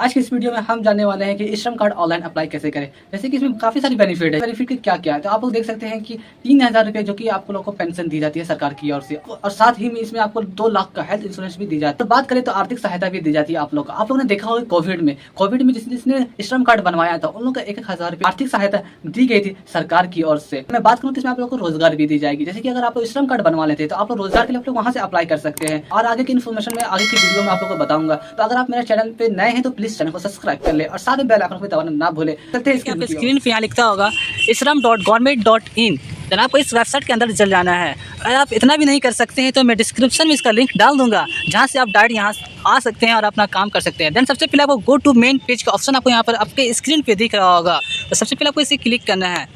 आज की इस वीडियो में हम जानने वाले हैं कि ई श्रम कार्ड ऑनलाइन अप्लाई कैसे करें। जैसे कि इसमें काफी सारी बेनिफिट है। बेनिफिट के क्या क्या है तो आप लोग देख सकते हैं कि 3,000 रुपये जो कि आप लोगों को पेंशन दी जाती है सरकार की ओर से, और साथ ही में इसमें आपको 2 लाख का हेल्थ इंश्योरेंस भी दी जाती है। तो बात करें तो आर्थिक सहायता भी दी जाती है आप लोगों ने देखा होगा कोविड में जिसने ई श्रम कार्ड बनवाया था उन लोगों को 1,000 रुपये आर्थिक सहायता दी गई थी सरकार की ओर से। मैं बात करूँ तो इसमें आप लोगों को रोजगार भी दी जाएगी। जैसे कि अगर आप लोग ई श्रम कार्ड बनवा लेते हैं तो आप लोग रोजगार के लिए आप लोग वहाँ से अप्लाई कर सकते हैं, और आगे की इन्फॉर्मेशन में आगे की वीडियो में आप लोगों को बताऊंगा। तो अगर आप मेरे चैनल पे नए हैं तो प्लीज चैनल को सब्सक्राइब कर ले और साथ में बेल आइकन को दबाना ना भूले। चलते हैं स्क्रीन पे यहाँ लिखा होगा ishram.government.in। तो आपको इस वेबसाइट के अंदर चल जाना है। अगर आप इतना भी नहीं कर सकते हैं तो मैं डिस्क्रिप्शन में इसका लिंक डाल दूंगा, जहाँ से आप डायरेक्ट यहाँ आ सकते हैं और अपना काम कर सकते हैं। देन सबसे पहले आपको गो टू मेन पेज का ऑप्शन आपको यहाँ पर आपके स्क्रीन पे दिख रहा होगा। तो सबसे पहले आपको इसे क्लिक करना है।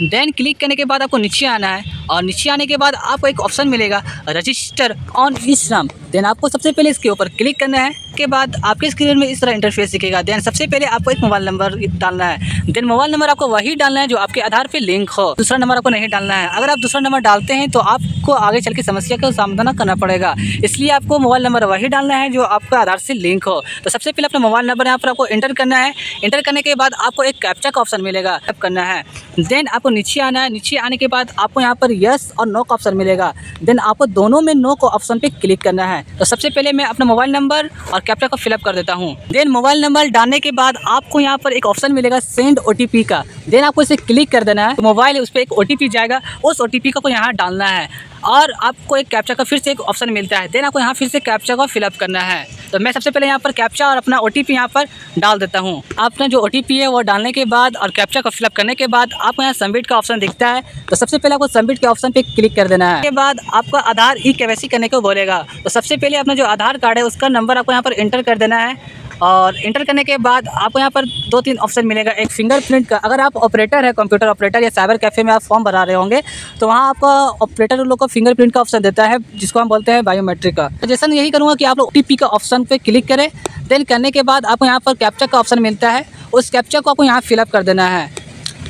देन क्लिक करने के बाद आपको नीचे आना है, और नीचे आने के बाद आपको एक ऑप्शन मिलेगा रजिस्टर ऑन ई श्रम। देन आपको सबसे पहले इसके ऊपर क्लिक करना है। के बाद आपके स्क्रीन में इस तरह इंटरफेस दिखेगा। देन सबसे पहले आपको एक मोबाइल नंबर डालना है। देन मोबाइल नंबर आपको वही डालना है जो आपके आधार पे लिंक हो। दूसरा नंबर आपको नहीं डालना है। अगर आप दूसरा नंबर डालते हैं तो आपको आगे चल के समस्या का सामना करना पड़ेगा, इसलिए आपको मोबाइल नंबर वही डालना है जो आपका आधार से लिंक हो। तो सबसे पहले अपना मोबाइल नंबर यहाँ पर आपको एंटर करना है। एंटर करने के बाद आपको एक कैप्चा का ऑप्शन मिलेगा, टाइप करना है। देन आपको नीचे आना है। नीचे आने के बाद आपको यहाँ पर यस और नो का ऑप्शन मिलेगा। देन आपको दोनों में नो को ऑप्शन पे क्लिक करना है। तो सबसे पहले मैं अपना मोबाइल नंबर और कैप्चा को फिलअप कर देता हूँ। देन मोबाइल नंबर डालने के बाद आपको यहाँ पर एक ऑप्शन मिलेगा सेंड OTP का। देन आपको इसे क्लिक कर देना है। तो मोबाइल उस पर एक OTP जाएगा, उस OTP को यहाँ डालना है, और आपको एक कैप्चा का फिर से एक ऑप्शन मिलता है। देन आपको यहाँ फिर से कैप्चा को फिलअप करना है। तो मैं सबसे पहले यहाँ पर कैप्चा और अपना OTP यहाँ पर डाल देता हूँ। आपने जो OTP है वो डालने के बाद और कैप्चा को फिलअप करने के बाद आपको यहाँ सबमिट का ऑप्शन दिखता है। तो सबसे पहले आपको सबमिट के ऑप्शन पे क्लिक कर देना है। उसके बाद आपका आधार KYC करने को बोलेगा। तो सबसे पहले अपना जो आधार कार्ड है उसका नंबर आपको यहाँ पर एंटर कर देना है, और इंटर करने के बाद आपको यहाँ पर 2-3 ऑप्शन मिलेगा। एक फिंगरप्रिंट का, अगर आप ऑपरेटर है, कंप्यूटर ऑपरेटर या साइबर कैफ़े में आप फॉर्म भरा रहे होंगे तो वहाँ आपका ऑपरेटर लोग को फिंगरप्रिंट का ऑप्शन देता है, जिसको हम बोलते हैं बायोमेट्रिक का। तो जैसा यही करूँगा कि आप लोग OTP का ऑप्शन पे क्लिक करें। देन करने के बाद आपको यहाँ पर कैप्चा का ऑप्शन मिलता है, उस कैप्चा को आपको यहाँ फिलअप कर देना है।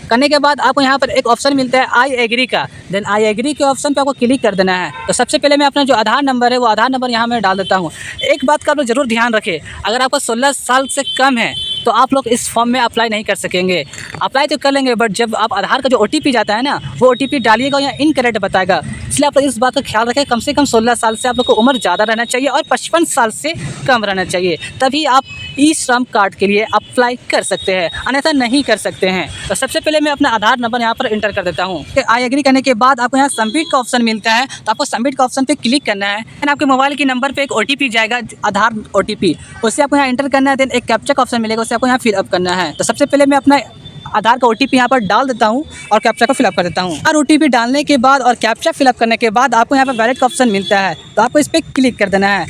करने के बाद आपको यहाँ पर एक ऑप्शन मिलता है आई एग्री का। देन आई एग्री के ऑप्शन पे आपको क्लिक कर देना है। तो सबसे पहले मैं अपना जो आधार नंबर है वो आधार नंबर यहाँ मैं डाल देता हूँ। एक बात का आप लोग जरूर ध्यान रखें, अगर आपका 16 साल से कम है तो आप लोग इस फॉर्म में अप्लाई नहीं कर सकेंगे। अप्लाई तो कर लेंगे, बट जब आप आधार का जो OTP जाता है ना, वो OTP डालिएगा या इनकरेक्ट बताएगा। इसलिए आप लोग इस बात का ख्याल रखें, कम से कम 16 साल से आप लोग को उम्र ज़्यादा रहना चाहिए और 55 साल से कम रहना चाहिए, तभी आप ई श्रम कार्ड के लिए अप्लाई कर सकते हैं, अन्यथा नहीं कर सकते हैं। तो सबसे पहले मैं अपना आधार नंबर यहाँ पर इंटर कर देता हूँ। आई एग्री करने के बाद आपको यहाँ सबमिट का ऑप्शन मिलता है, तो आपको सबमिट का ऑप्शन पे क्लिक करना है। देन आपके मोबाइल के नंबर पे एक OTP जाएगा, आधार OTP, उससे आपको यहाँ इंटर करना है। देन एक कैप्चा का ऑप्शन मिलेगा, उससे आपको यहाँ फिलअप करना है। तो सबसे पहले मैं अपना आधार का OTP यहाँ पर डाल देता हूँ और कैप्चा को फिलअप कर देता हूँ। और OTP डालने के बाद और कैप्चा फिलअप करने के बाद आपको यहाँ पर वैलिड का ऑप्शन मिलता है, तो आपको इस पर क्लिक कर देना है।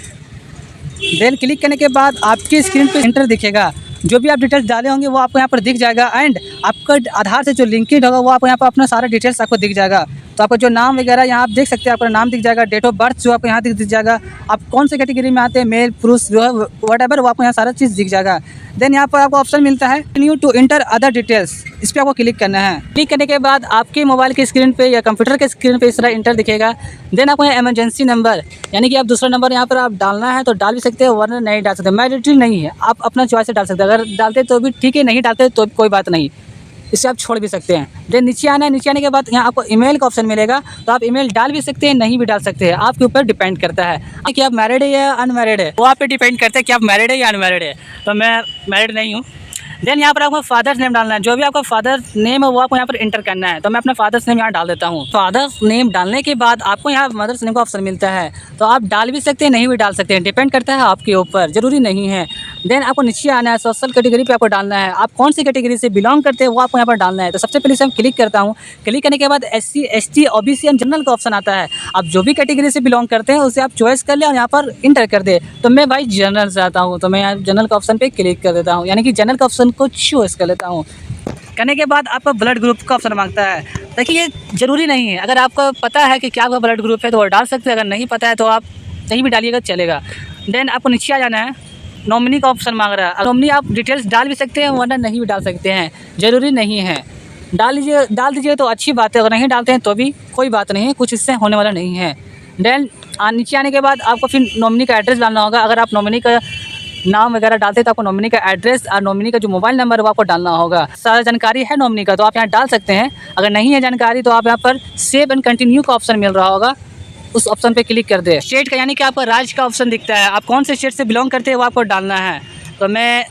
देन क्लिक करने के बाद आपकी स्क्रीन पे एंटर दिखेगा, जो भी आप डिटेल्स डाले होंगे वो आपको यहाँ पर दिख जाएगा। एंड आपका आधार से जो लिंकेड होगा वो आपको यहाँ पर अपना सारा डिटेल्स आपको दिख जाएगा। तो आपका जो नाम वगैरह यहाँ आप देख सकते हैं, आपका नाम दिख जाएगा, डेट ऑफ बर्थ जो आपको यहाँ दिख जाएगा, आप कौन से कैटेगरी में आते हैं, मेल पुरुष जो है व्हाटएवर, वो आपको यहाँ सारा चीज़ दिख जाएगा। देन यहाँ पर आपको ऑप्शन मिलता है new to enter other details, इस पर आपको क्लिक करना है। क्लिक करने के बाद आपके मोबाइल के स्क्रीन पे या कंप्यूटर के स्क्रीन पे इस तरह इंटर दिखेगा। देन आपको यहाँ इमरजेंसी नंबर, यानी कि आप दूसरा नंबर यहाँ पर आप डालना है तो डाल भी सकते हैं, वरना नहीं डाल सकते। मैंडेटरी नहीं है, आप अपना चॉइस से डाल सकते हैं। अगर डालते तो भी ठीक है, नहीं डालते तो कोई बात नहीं, इसे आप छोड़ भी सकते हैं। देन नीचे आना है। नीचे आने के बाद यहाँ आपको ईमेल का ऑप्शन मिलेगा, तो आप ईमेल डाल भी सकते हैं, नहीं भी डाल सकते हैं, आपके ऊपर डिपेंड करता है कि आप मैरिड है या अनमैरिड है, वो आप पे डिपेंड करता है कि आप मैरिड है या अनमैरिड है। तो मैं मैरिड नहीं हूँ। देन यहाँ पर आपको फादर्स नेम डालना है, जो भी आपका फादर नेम है वो आपको यहाँ पर इंटर करना है। तो मैं अपना फादर्स नेम यहाँ डाल देता हूँ। फादर्स नेम डालने के बाद आपको यहाँ मदर्स नेम का ऑप्शन मिलता है, तो आप डाल भी सकते हैं, नहीं भी डाल सकते हैं, डिपेंड करता है आपके ऊपर, ज़रूरी नहीं है। देन आपको नीचे आना है, सोशल कैटेगरी पे आपको डालना है, आप कौन सी कैटेगरी से बिलोंग करते हैं वो आपको यहाँ पर डालना है। तो सबसे पहले से हम क्लिक करता हूँ। क्लिक करने के बाद SC ST OBC and general का ऑप्शन आता है। आप जो भी कैटेगरी से बिलोंग करते हैं उसे आप चॉइस कर ले और यहाँ पर इंटर कर दे। तो मैं भाई जनरल से आता हूँ, तो मैं यहाँ जनरल का ऑप्शन पे क्लिक कर देता हूँ, यानी कि जनरल का ऑप्शन को चॉइस कर लेता हूँ। करने के बाद आपका ब्लड ग्रुप का ऑप्शन मांगता है। देखिए ये ज़रूरी नहीं है, अगर आपको पता है कि क्या आपका ब्लड ग्रुप है तो वो डाल सकते हैं, अगर नहीं पता है तो आप नहीं भी डालिएगा चलेगा। देन आपको नीचे आ जाना है। नॉमिनी का ऑप्शन मांग रहा है, नॉमिनी आप डिटेल्स डाल भी सकते हैं, वरना नहीं भी डाल सकते हैं, ज़रूरी नहीं है। डाल दीजिए तो अच्छी बात है, अगर नहीं डालते हैं तो भी कोई बात नहीं है, कुछ इससे होने वाला नहीं है। देन नीचे आने के बाद आपको फिर नॉमिनी का एड्रेस डालना होगा। अगर आप नॉमिनी का नाम वगैरह डालते हैं तो आपको नॉमिनी का एड्रेस और नॉमिनी का जो मोबाइल नंबर है वो आपको डालना होगा। सारा जानकारी है नॉमिनी का तो आप यहाँ डाल सकते हैं। अगर नहीं है जानकारी तो आप यहाँ पर सेव एंड कंटिन्यू का ऑप्शन मिल रहा होगा, उस ऑप्शन पे क्लिक कर दे। स्टेट का यानी कि आपको राज्य का ऑप्शन दिखता है, आप कौन से स्टेट से बिलोंग करते हैं वो आपको डालना है। तो मैं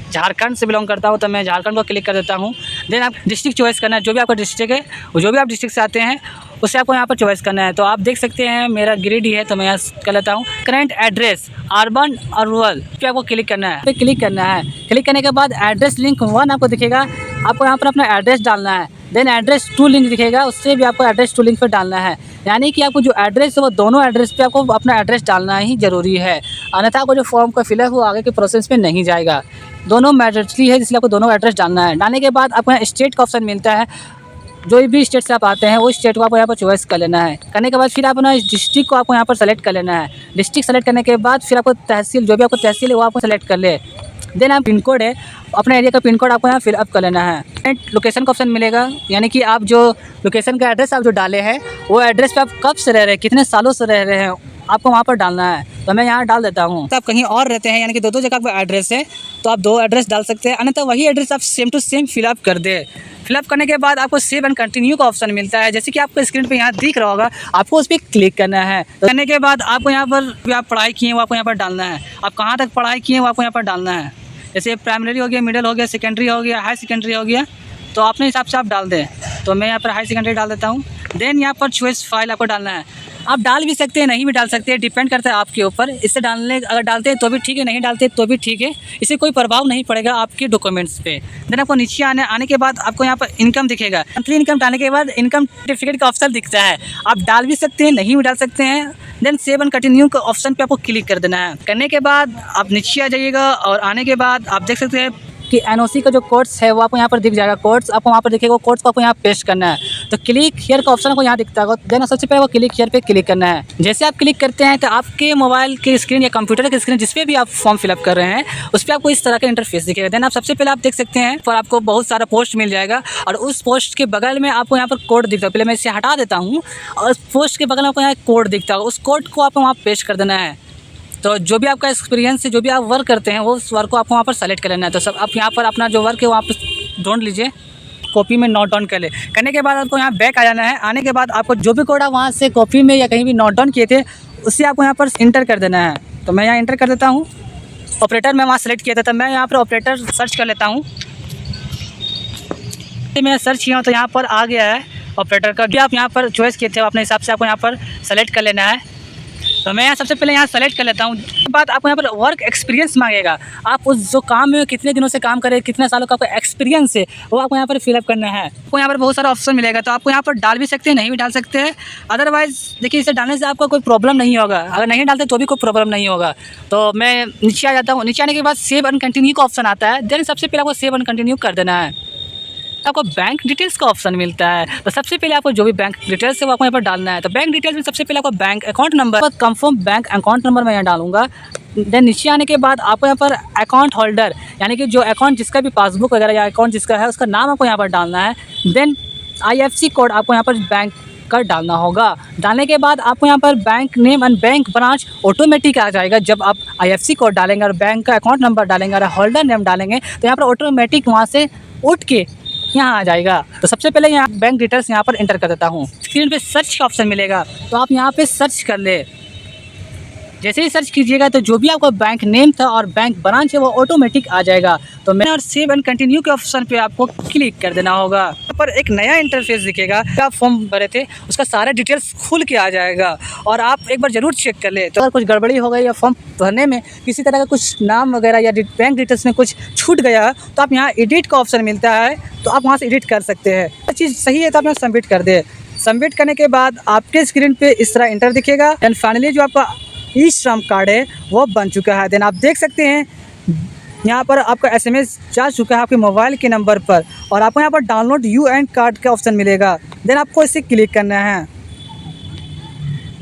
झारखंड से बिलोंग करता हूँ तो मैं झारखंड को क्लिक कर देता हूँ। देन आप डिस्ट्रिक्ट चॉइस करना है, जो भी आपका डिस्ट्रिक्ट है वो जो भी आप डिस्ट्रिक्ट से आते हैं उससे आपको यहाँ पर चॉइस करना है। तो आप देख सकते हैं मेरा गिरिडीह है तो मैं यहाँ कर लेता हूँ। करंट एड्रेस अर्बन और रूरल पे आपको क्लिक करना है, क्लिक करना है। क्लिक करने के बाद एड्रेस लिंक 1 आपको दिखेगा, आपको यहाँ पर अपना एड्रेस डालना है। देन एड्रेस 2 लिंक दिखेगा, उससे भी आपको एड्रेस 2 लिंक पर डालना है। यानी कि आपको जो एड्रेस है वो दोनों एड्रेस पे आपको अपना एड्रेस डालना ही ज़रूरी है, अन्यथा आपको जो फॉर्म का फिलअप वो आगे के प्रोसेस में नहीं जाएगा। दोनों मैंडेटरी है इसलिए आपको दोनों एड्रेस डालना है। डालने के बाद आपको यहाँ स्टेट का ऑप्शन मिलता है, जो भी स्टेट से आप आते हैं वो स्टेट को आपको यहाँ पर चॉइस कर लेना है। करने के बाद फिर आप अपना डिस्ट्रिक्ट को आपको यहाँ पर सेलेक्ट कर लेना है। डिस्ट्रिक्ट सेलेक्ट करने के बाद फिर आपको तहसील, जो भी आपको तहसील है वो आपको सेलेक्ट कर ले। देन आप पिन कोड है, अपने एरिया का पिन कोड आपको यहाँ फिल अप कर लेना है। लोकेशन का ऑप्शन मिलेगा, यानी कि आप जो लोकेशन का एड्रेस आप जो डाले हैं वो एड्रेस पे आप कब से रह रहे हैं, कितने सालों से रह रहे हैं, आपको वहाँ पर डालना है। तो मैं यहाँ डाल देता हूँ। तो आप कहीं और रहते हैं यानी कि 2 जगह का एड्रेस है तो आप 2 एड्रेस डाल सकते हैं, अन्यथा वही एड्रेस आप सेम टू सेम फिलअप कर दे। फिलअप करने के बाद आपको सेव एंड कंटिन्यू का ऑप्शन मिलता है, जैसे कि आपको स्क्रीन पे यहाँ दिख रहा होगा, आपको उस पर क्लिक करना है। तो करने के बाद आपको यहाँ पर जो आप पढ़ाई किए हैं वो आपको यहाँ पर डालना है, आप कहाँ तक पढ़ाई किए हैं वो आपको यहाँ पर डालना है। जैसे प्राइमरी हो गया, मिडिल हो गया, सेकेंडरी हो गया, हाई सेकेंडरी हो गया, तो अपने हिसाब से आप डाल दें। तो मैं यहाँ पर हाई सेकेंडरी डाल देता हूँ। देन यहाँ पर चॉइस फाइल आपको डालना है, आप डाल भी सकते हैं नहीं भी डाल सकते हैं, डिपेंड करता है आपके ऊपर। इससे डालने अगर डालते हैं तो भी ठीक है, नहीं डालते तो भी ठीक है, इससे कोई प्रभाव नहीं पड़ेगा आपके डॉक्यूमेंट्स पे। देन आपको नीचे आने के बाद आपको यहाँ पर इनकम दिखेगा, मंथली इनकम डालने के बाद इनकम सर्टिफिकेट का ऑप्शन दिखता है, आप डाल भी सकते हैं नहीं भी डाल सकते हैं। देन सेव एंड कंटिन्यू का ऑप्शन पे आपको क्लिक कर देना है। करने के बाद आप नीचे आ जाइएगा और आने के बाद आप देख सकते हैं कि एनओसी का जो कोड्स है वो आपको यहाँ पर दिख जाएगा। कोड्स आपको वहाँ पर दिखेगा, वो कोड्स को आपको यहाँ पेस्ट करना है। तो क्लिक हियर का ऑप्शन आपको यहाँ दिखता है, देन सबसे पहले वो क्लिक हियर पे क्लिक करना है। जैसे आप क्लिक करते हैं तो आपके मोबाइल की स्क्रीन या कंप्यूटर की स्क्रीन जिस पे भी आप फॉर्म फिलअप कर रहे हैं उस पर आपको इस तरह का इंटरफेस दिखेगा। देन आप सबसे पहले आप देख सकते हैं पर आपको बहुत सारा पोस्ट मिल जाएगा और उस पोस्ट के बगल में आपको यहाँ पर कोड दिखता है। पहले मैं इसे हटा देता हूँ और उस पोस्ट के बगल में आपको यहाँ कोड दिखता है, उस कोड को आपको वहाँ पेस्ट कर देना है। तो जो भी आपका एक्सपीरियंस है, जो भी आप वर्क करते हैं वो उस वर्क को आपको वहाँ पर सेलेक्ट कर लेना है। तो सब आप यहाँ पर अपना जो वर्क है वहाँ पर ढूंढ लीजिए, कॉपी में नोट डाउन कर ले। करने के बाद आपको यहाँ बैक आ जाना है। आने के बाद आपको जो भी कोड आप वहाँ से कॉपी में या कहीं भी नोट डाउन किए थे उससे आपको यहाँ पर इंटर कर देना है। तो मैं यहाँ इंटर कर देता हूँ। ऑपरेटर मैं वहाँ सेलेक्ट किया था, तो मैं यहाँ पर ऑपरेटर सर्च कर लेता हूँ। मैं सर्च किया हूँ तो यहाँ पर आ गया है ऑपरेटर का, भी आप यहाँ पर चॉइस किए थे अपने हिसाब से आपको यहाँ पर सेलेक्ट कर लेना है। तो मैं यहाँ सबसे पहले यहाँ सेलेक्ट कर लेता हूँ। उसके बाद आपको यहाँ पर वर्क एक्सपीरियंस मांगेगा, आप उस जो काम में कितने दिनों से काम करें, कितने सालों का आपका एक्सपीरियंस है वो आपको यहाँ पर फिलअप करना है। आपको यहाँ पर बहुत सारा ऑप्शन मिलेगा, तो आपको यहाँ पर डाल भी सकते हैं नहीं भी डाल सकते हैं। अदरवाइज़ देखिए इसे डालने से आपको कोई प्रॉब्लम नहीं होगा, अगर नहीं डालते तो भी कोई प्रॉब्लम नहीं होगा। तो मैं नीचे आ जाता हूँ। नीचे आने के बाद सेव एंड कंटिन्यू का ऑप्शन आता है। देन सबसे पहले आपको सेव एंड कंटिन्यू कर देना है। आपको बैंक डिटेल्स का ऑप्शन मिलता है, तो सबसे पहले आपको जो भी बैंक डिटेल्स है वो आपको यहाँ पर डालना है। तो बैंक डिटेल्स में सबसे पहले आपको bank account number, confirm bank account number मैं यहाँ डालूंगा। देन नीचे आने के बाद आपको यहाँ पर अकाउंट होल्डर यानी कि जो अकाउंट जिसका भी पासबुक वगैरह या अकाउंट जिसका है उसका नाम आपको यहाँ पर डालना है। देन IFSC कोड आपको यहाँ पर बैंक का डालना होगा। डालने के बाद आपको यहाँ पर bank name and bank branch automatic आ जाएगा। जब आप IFSC कोड डालेंगे और बैंक का अकाउंट नंबर डालेंगे और होल्डर नेम डालेंगे तो यहाँ पर ऑटोमेटिक वहाँ से उठ के यहाँ आ जाएगा। तो सबसे पहले यहाँ बैंक डिटेल्स यहाँ पर एंटर कर देता हूँ। स्क्रीन पे सर्च का ऑप्शन मिलेगा, तो आप यहाँ पे सर्च कर ले। जैसे ही सर्च कीजिएगा तो जो भी आपका बैंक नेम था और बैंक ब्रांच है वो ऑटोमेटिक आ जाएगा। तो मैं और सेव एंड कंटिन्यू के ऑप्शन पे आपको क्लिक कर देना होगा। यहाँ पर एक नया इंटरफेस दिखेगा, आप फॉर्म भरे थे उसका सारा डिटेल्स खुल के आ जाएगा और आप एक बार ज़रूर चेक कर ले। तो अगर कुछ गड़बड़ी हो गई या फॉर्म भरने में किसी तरह का कुछ नाम वगैरह या बैंक डिटेल्स में कुछ छूट गया तो आप यहाँ एडिट का ऑप्शन मिलता है, तो आप वहाँ से एडिट कर सकते हैं। हर चीज़ सही है तो आप यहाँ सबमिट कर दे। सबमिट करने के बाद आपके स्क्रीन पे इस तरह इंटर दिखेगा। एंड फाइनली जो आपका ई श्रम कार्ड है वो बन चुका है। देन आप देख सकते हैं यहाँ पर आपका SMS जा चुका है आपके मोबाइल के नंबर पर और आपको यहाँ पर डाउनलोड UN कार्ड का ऑप्शन मिलेगा। देन आपको इसे क्लिक करना है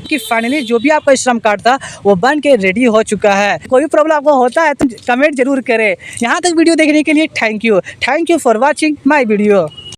कि फाइनली जो भी आपका श्रम कार्ड था वो बन के रेडी हो चुका है। कोई भी प्रॉब्लम आपको होता है तो कमेंट जरूर करें। यहाँ तक वीडियो देखने के लिए thank you for watching my video.